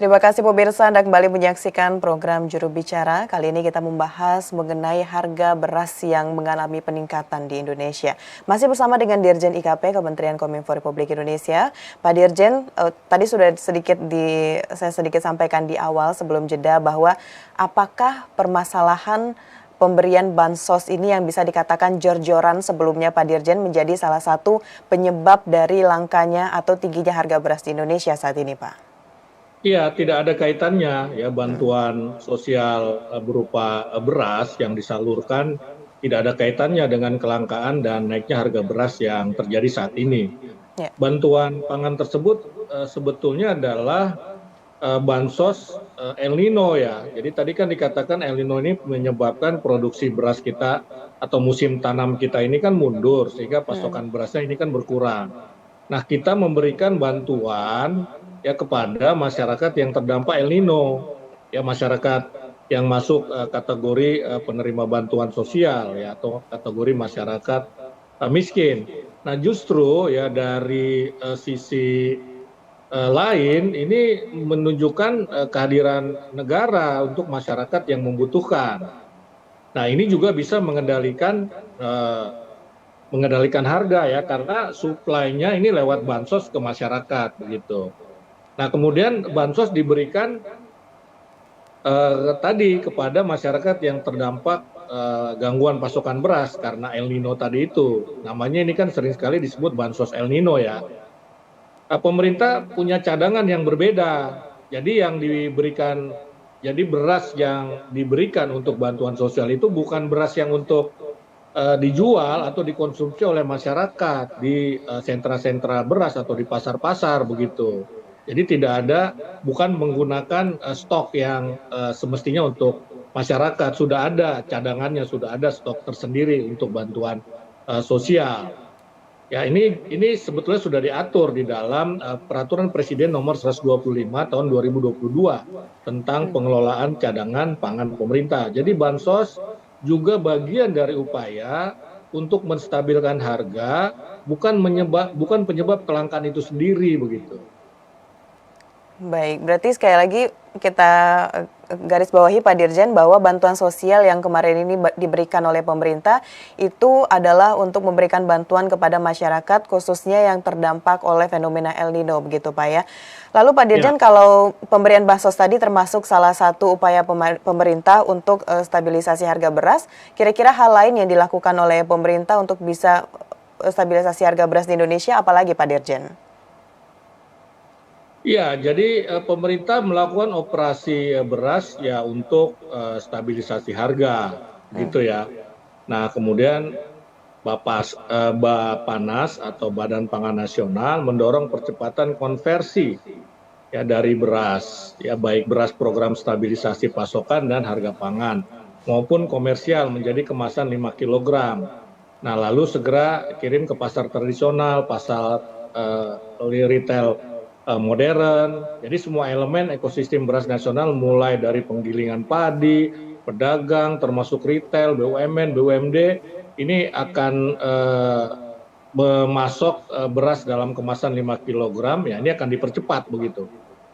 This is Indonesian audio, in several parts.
Terima kasih pemirsa Anda kembali menyaksikan program Juru Bicara. Kali ini kita membahas mengenai harga beras yang mengalami peningkatan di Indonesia. Masih bersama dengan Dirjen IKP Kementerian Kominfo Republik Indonesia. Pak Dirjen, tadi sudah saya sedikit sampaikan di awal sebelum jeda bahwa apakah permasalahan pemberian bansos ini yang bisa dikatakan jor-joran sebelumnya Pak Dirjen menjadi salah satu penyebab dari langkanya atau tingginya harga beras di Indonesia saat ini, Pak? Iya, tidak ada kaitannya ya bantuan sosial berupa beras yang disalurkan tidak ada kaitannya dengan kelangkaan dan naiknya harga beras yang terjadi saat ini. Ya. Bantuan pangan tersebut sebetulnya adalah bansos El Nino ya. Jadi tadi kan dikatakan El Nino ini menyebabkan produksi beras kita atau musim tanam kita ini kan mundur sehingga pasokan berasnya ini kan berkurang. Nah, kita memberikan bantuan ya kepada masyarakat yang terdampak El Nino, ya masyarakat yang masuk kategori penerima bantuan sosial ya atau kategori masyarakat miskin. Nah, justru ya dari sisi lain ini menunjukkan kehadiran negara untuk masyarakat yang membutuhkan. Nah, ini juga bisa mengendalikan harga ya karena suplainya ini lewat bansos ke masyarakat begitu. Nah, kemudian bansos diberikan tadi kepada masyarakat yang terdampak gangguan pasokan beras karena El Nino tadi itu. Namanya ini kan sering sekali disebut bansos El Nino ya. Pemerintah punya cadangan yang berbeda. Jadi beras yang diberikan untuk bantuan sosial itu bukan beras yang untuk dijual atau dikonsumsi oleh masyarakat di sentra-sentra beras atau di pasar-pasar begitu. Jadi bukan menggunakan stok yang semestinya untuk masyarakat. Sudah ada cadangannya, sudah ada stok tersendiri untuk bantuan sosial. Ya, ini sebetulnya sudah diatur di dalam Peraturan Presiden Nomor 125 Tahun 2022 tentang pengelolaan cadangan pangan pemerintah. Jadi bansos juga bagian dari upaya untuk menstabilkan harga, bukan penyebab kelangkaan itu sendiri begitu. Baik, berarti sekali lagi kita garis bawahi Pak Dirjen bahwa bantuan sosial yang kemarin ini diberikan oleh pemerintah itu adalah untuk memberikan bantuan kepada masyarakat khususnya yang terdampak oleh fenomena El Nino begitu Pak ya. Lalu Pak Dirjen, kalau pemberian bansos tadi termasuk salah satu upaya pemerintah untuk stabilisasi harga beras, kira-kira hal lain yang dilakukan oleh pemerintah untuk bisa stabilisasi harga beras di Indonesia apalagi Pak Dirjen? Ya, jadi pemerintah melakukan operasi beras ya untuk stabilisasi harga, gitu ya. Nah, kemudian Bappenas atau Badan Pangan Nasional mendorong percepatan konversi ya dari beras, ya baik beras program stabilisasi pasokan dan harga pangan maupun komersial menjadi kemasan 5 kilogram. Nah, lalu segera kirim ke pasar tradisional, pasar retail modern. Jadi semua elemen ekosistem beras nasional mulai dari penggilingan padi, pedagang, termasuk retail, BUMN, BUMD, ini akan memasok beras dalam kemasan 5 kilogram, ya ini akan dipercepat begitu.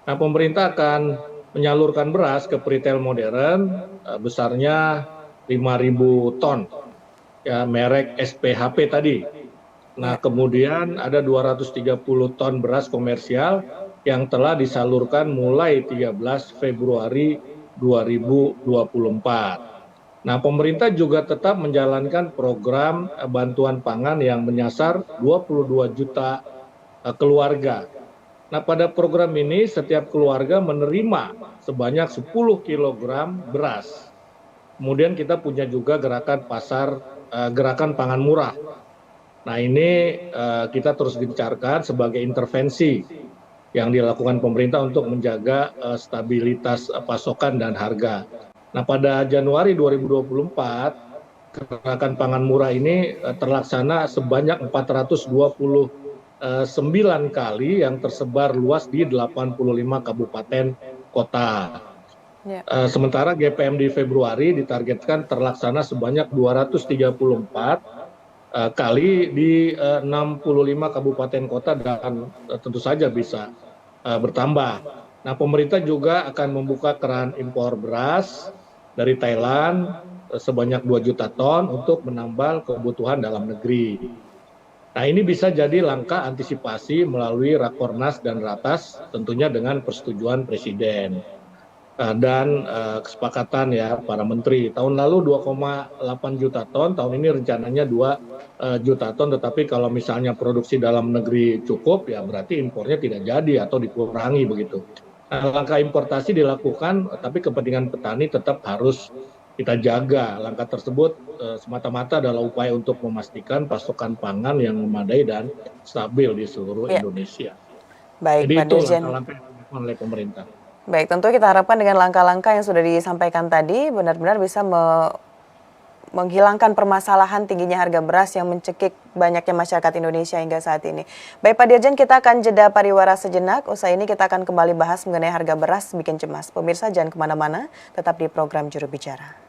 Nah, pemerintah akan menyalurkan beras ke retail modern besarnya 5.000 ton, ya merek SPHP tadi. Nah, kemudian ada 230 ton beras komersial yang telah disalurkan mulai 13 Februari 2024. Nah, pemerintah juga tetap menjalankan program bantuan pangan yang menyasar 22 juta keluarga. Nah, pada program ini setiap keluarga menerima sebanyak 10 kilogram beras. Kemudian kita punya juga gerakan pangan murah. Nah, ini kita terus gencarkan sebagai intervensi yang dilakukan pemerintah untuk menjaga stabilitas pasokan dan harga. Nah, pada Januari 2024, gerakan pangan murah ini terlaksana sebanyak 429 kali yang tersebar luas di 85 kabupaten kota. Sementara GPM di Februari ditargetkan terlaksana sebanyak 234 kali di 65 kabupaten kota dan tentu saja bisa bertambah. Nah, pemerintah juga akan membuka keran impor beras dari Thailand sebanyak 2 juta ton untuk menambal kebutuhan dalam negeri. Nah, ini bisa jadi langkah antisipasi melalui Rakornas dan Ratas, tentunya dengan persetujuan Presiden dan kesepakatan ya para menteri. Tahun lalu 2,8 juta ton, tahun ini rencananya 2 juta ton, tetapi kalau misalnya produksi dalam negeri cukup, ya berarti impornya tidak jadi atau dikurangi begitu. Nah, langkah importasi dilakukan, tapi kepentingan petani tetap harus kita jaga. Langkah tersebut semata-mata adalah upaya untuk memastikan pasokan pangan yang memadai dan stabil di seluruh Ya, Indonesia. baik Jadi Pak itu Dirjen. langkah-langkah yang dilakukan oleh pemerintah. Baik, tentu kita harapkan dengan langkah-langkah yang sudah disampaikan tadi benar-benar bisa menghilangkan permasalahan tingginya harga beras yang mencekik banyaknya masyarakat Indonesia hingga saat ini. Baik Pak Dirjen, kita akan jeda pariwara sejenak. Usai ini kita akan kembali bahas mengenai harga beras bikin cemas. Pemirsa jangan kemana-mana, tetap di program Juru Bicara.